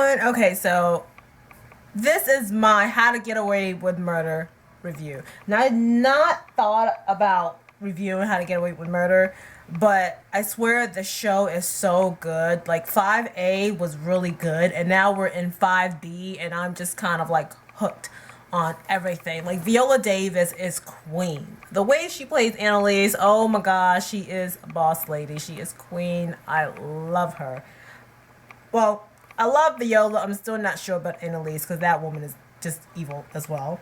everyone. Okay, so this is my How to Get Away with Murder review. Now, I had not thought about reviewing How to Get Away with Murder, but I swear the show is so good. Like 5A was really good, and now we're in 5B, and I'm just kind of like hooked on everything. Like Viola Davis is queen. The way she plays Annalise, oh my gosh, she is a boss lady. She is queen. I love her. Well, I love Viola. I'm still not sure about Annalise because that woman is just evil as well.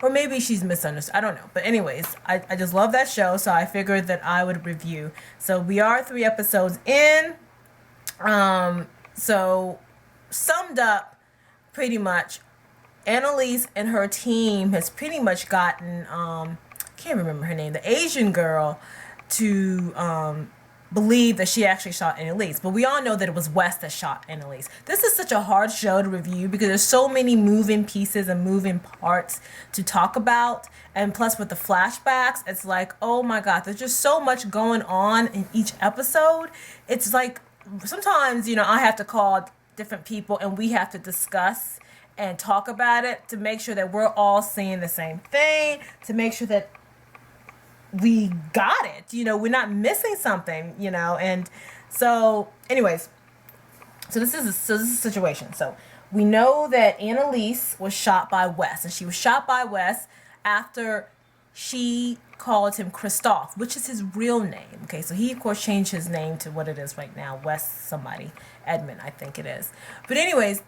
Or maybe she's misunderstood. I don't know. But anyways, I just love that show, so I figured that I would review. So we are 3 episodes in. So summed up pretty much, Annalise and her team has pretty much gotten can't remember her name, the Asian girl, to believe that she actually shot Annalise. But we all know that it was Wes that shot Annalise. This is such a hard show to review because there's so many moving pieces and moving parts to talk about. And plus with the flashbacks, it's like, oh my God, there's just so much going on in each episode. It's like sometimes, I have to call different people and we have to discuss and talk about it to make sure that we're all seeing the same thing, to make sure that we got it, we're not missing something, and so anyways, so this is a situation. So we know that Annalise was shot by Wes, and she was shot by Wes after she called him Christoph, which is his real name. Okay, so he of course changed his name to what it is right now, Wes somebody, Edmund I think it is. But anyways,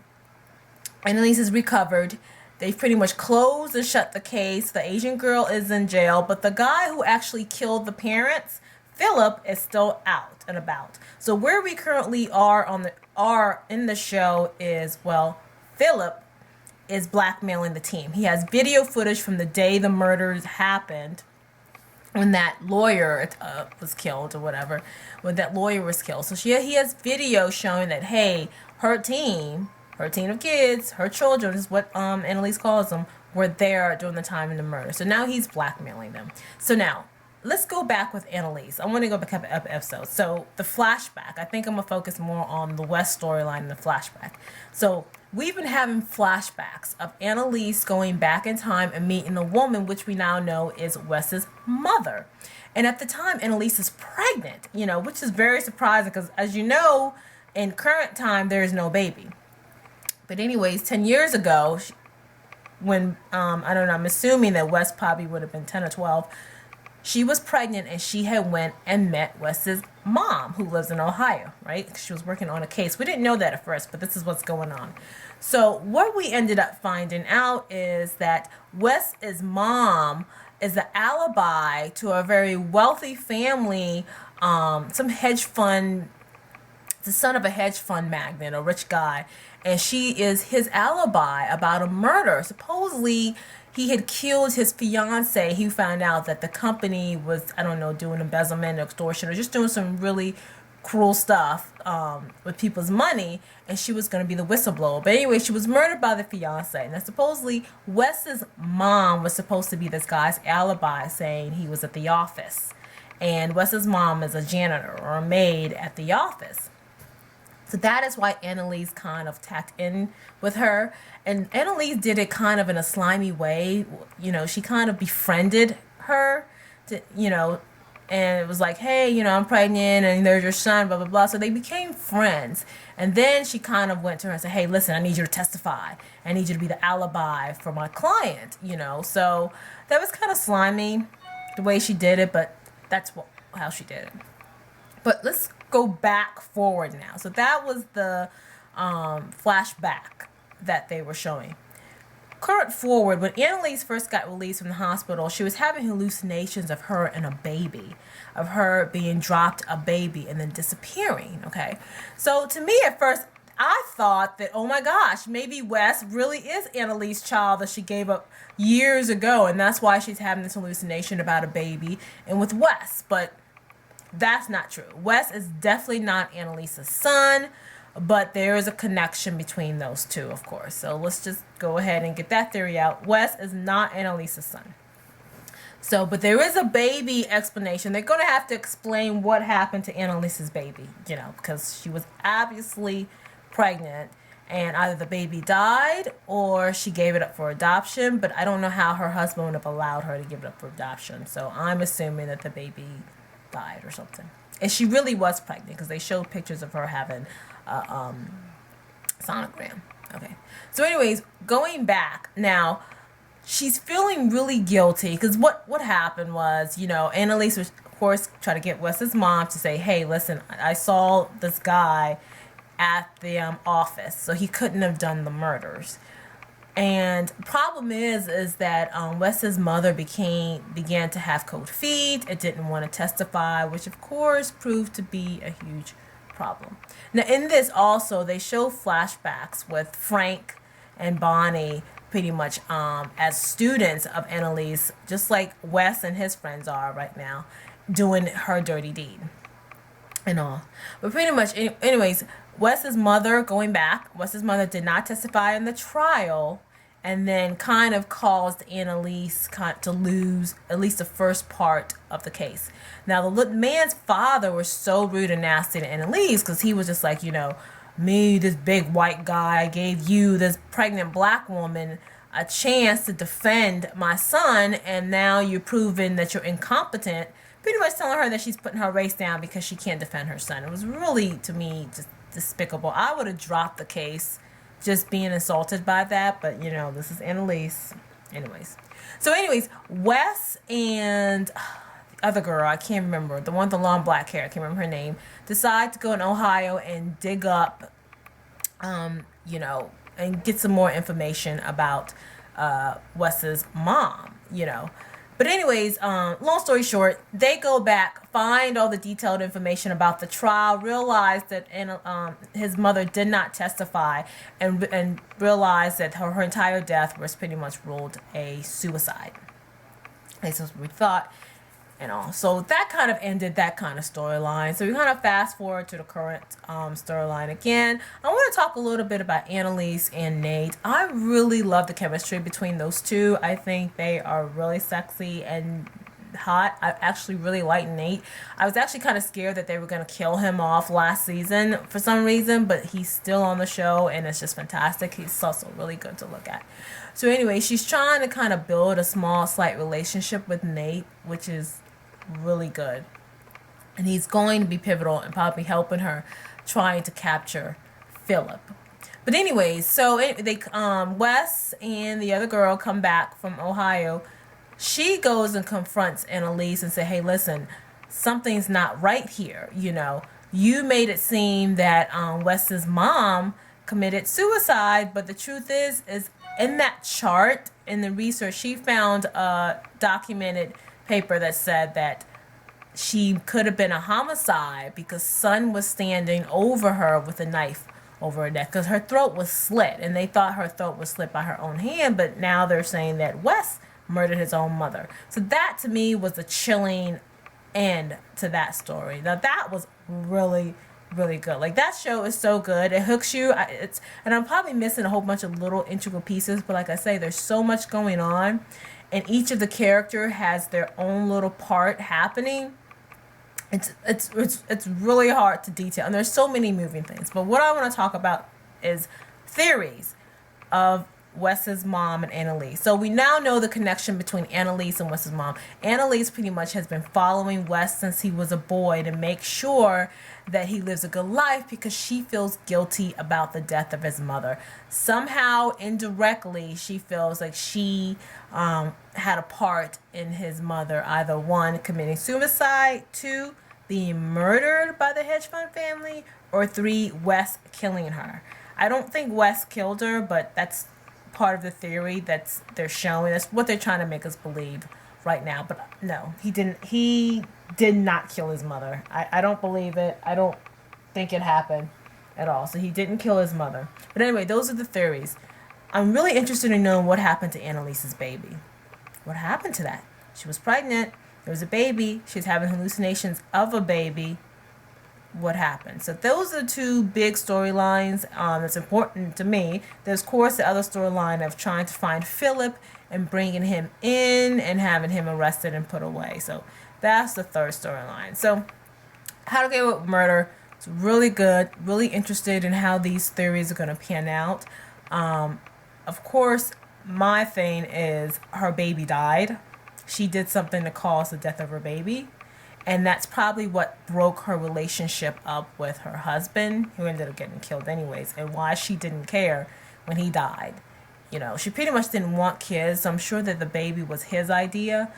Annalise is recovered. They've pretty much closed and shut the case. The Asian girl is in jail, but the guy who actually killed the parents, Philip, is still out and about. So where we currently are in the show is, well, Philip is blackmailing the team. He has video footage from the day the murders happened, when that lawyer was killed or whatever, when that lawyer was killed. So he has video showing that, hey, her team of kids, her children is what Annalise calls them, were there during the time of the murder. So now he's blackmailing them. So now, let's go back with Annalise. I want to go back up episodes. So the flashback, I think I'm going to focus more on the West storyline and the flashback. So we've been having flashbacks of Annalise going back in time and meeting a woman, which we now know is Wes's mother. And at the time, Annalise is pregnant, which is very surprising because, as you know, in current time, there is no baby. But anyways, 10 years ago, when, I don't know, I'm assuming that Wes probably would have been 10 or 12, she was pregnant and she had went and met Wes's mom, who lives in Ohio, right? She was working on a case. We didn't know that at first, but this is what's going on. So what we ended up finding out is that Wes's mom is the alibi to a very wealthy family, some hedge fund, the son of a hedge fund magnate, a rich guy, and she is his alibi about a murder. Supposedly, he had killed his fiance. He found out that the company was, I don't know, doing embezzlement, extortion, or just doing some really cruel stuff with people's money, and she was going to be the whistleblower. But anyway, she was murdered by the fiance. Now, supposedly, Wes's mom was supposed to be this guy's alibi, saying he was at the office. And Wes's mom is a janitor or a maid at the office. So that is why Annalise kind of tacked in with her. And Annalise did it kind of in a slimy way. She kind of befriended her, and it was like, hey, I'm pregnant and there's your son, blah, blah, blah. So they became friends. And then she kind of went to her and said, hey, listen, I need you to testify. I need you to be the alibi for my client, So that was kind of slimy, the way she did it, but that's how she did it. But let's go back forward now. So that was the flashback that they were showing. Current forward, when Annalise first got released from the hospital, she was having hallucinations of her and a baby, of her being dropped a baby and then disappearing, okay? So to me at first, I thought that, oh my gosh, maybe Wes really is Annalise's child that she gave up years ago, and that's why she's having this hallucination about a baby and with Wes. But that's not true. Wes is definitely not Annalise's son, but there is a connection between those two, of course. So let's just go ahead and get that theory out. Wes is not Annalise's son. So, but there is a baby explanation. They're going to have to explain what happened to Annalise's baby, because she was obviously pregnant and either the baby died or she gave it up for adoption, but I don't know how her husband would have allowed her to give it up for adoption. So I'm assuming that the baby died or something. And she really was pregnant because they showed pictures of her having a sonogram. Okay. So anyways, going back now, she's feeling really guilty because what happened was, Annalise was, of course, trying to get Wes's mom to say, hey, listen, I saw this guy at the office, so he couldn't have done the murders. And the problem is that Wes's mother began to have cold feet. It didn't want to testify, which of course proved to be a huge problem. Now in this also, they show flashbacks with Frank and Bonnie pretty much as students of Annalise, just like Wes and his friends are right now, doing her dirty deed and all. But pretty much, anyways, Wes's mother did not testify in the trial, and then kind of caused Annalise to lose at least the first part of the case. Now, the man's father was so rude and nasty to Annalise because he was just like, me, this big white guy, gave you, this pregnant black woman, a chance to defend my son, and now you're proving that you're incompetent, pretty much telling her that she's putting her race down because she can't defend her son. It was really, to me, just despicable. I would have dropped the case just being assaulted by that, but this is Annalise. Anyways, Wes and the other girl, I can't remember, the one with the long black hair, I can't remember her name, decide to go in Ohio and dig up, and get some more information about Wes's mom, But anyways, long story short, they go back, find all the detailed information about the trial, realize that his mother did not testify, and realize that her entire death was pretty much ruled a suicide. That's what we thought and all. So that kind of ended that kind of storyline. So we kind of fast forward to the current storyline again. I want to talk a little bit about Annalise and Nate. I really love the chemistry between those two. I think they are really sexy and hot. I actually really like Nate. I was actually kind of scared that they were going to kill him off last season for some reason, but he's still on the show and it's just fantastic. He's also really good to look at. So anyway, she's trying to kind of build a small, slight relationship with Nate, which is really good. And he's going to be pivotal and probably helping her trying to capture Philip. But anyways, so Wes and the other girl come back from Ohio. She goes and confronts Annalise and say, hey, listen, something's not right here. You made it seem that Wes's mom committed suicide, but the truth is in that chart, in the research, she found a documented paper that said that she could have been a homicide because son was standing over her with a knife over her neck because her throat was slit, and they thought her throat was slit by her own hand, but now they're saying that Wes murdered his own mother. So that to me was a chilling end to that story. Now that was really, really good. Like, that show is so good. It hooks you. And I'm probably missing a whole bunch of little integral pieces, but like I say, there's so much going on, and each of the character has their own little part happening. It's really hard to detail, and there's so many moving things. But what I want to talk about is theories of Wes's mom and Annalise. So we now know the connection between Annalise and Wes's mom. Annalise pretty much has been following Wes since he was a boy to make sure that he lives a good life because she feels guilty about the death of his mother. Somehow, indirectly, she feels like she had a part in his mother, either one, committing suicide, two, being murdered by the hedge fund family, or three, Wes killing her. I don't think Wes killed her, but that's part of the theory that's they're showing. That's what they're trying to make us believe right now. But no, he didn't. He did not kill his mother. I don't believe it. I don't think it happened at all. So he didn't kill his mother. But anyway, those are the theories. I'm really interested in knowing what happened to Annalise's baby. What happened to that? She was pregnant. There was a baby. She was having hallucinations of a baby. What happened? So those are two big storylines that's important to me. There's, of course, the other storyline of trying to find Philip and bringing him in and having him arrested and put away. So that's the third storyline. So How to Get Away with Murder, It's really good. Really interested in how these theories are going to pan out. Of course, my thing is her baby died. She did something to cause the death of her baby. And that's probably what broke her relationship up with her husband, who ended up getting killed anyways, and why she didn't care when he died. You know, she pretty much didn't want kids, so I'm sure that the baby was his idea.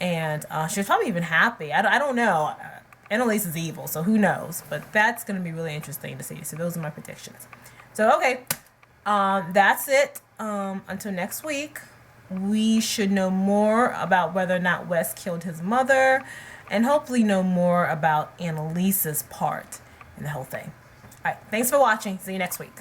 And she was probably even happy. I don't know. Annalise is evil, so who knows? But that's going to be really interesting to see. So those are my predictions. So, okay. That's it. Until next week, we should know more about whether or not Wes killed his mother, and hopefully know more about Annalise's part in the whole thing. All right. Thanks for watching. See you next week.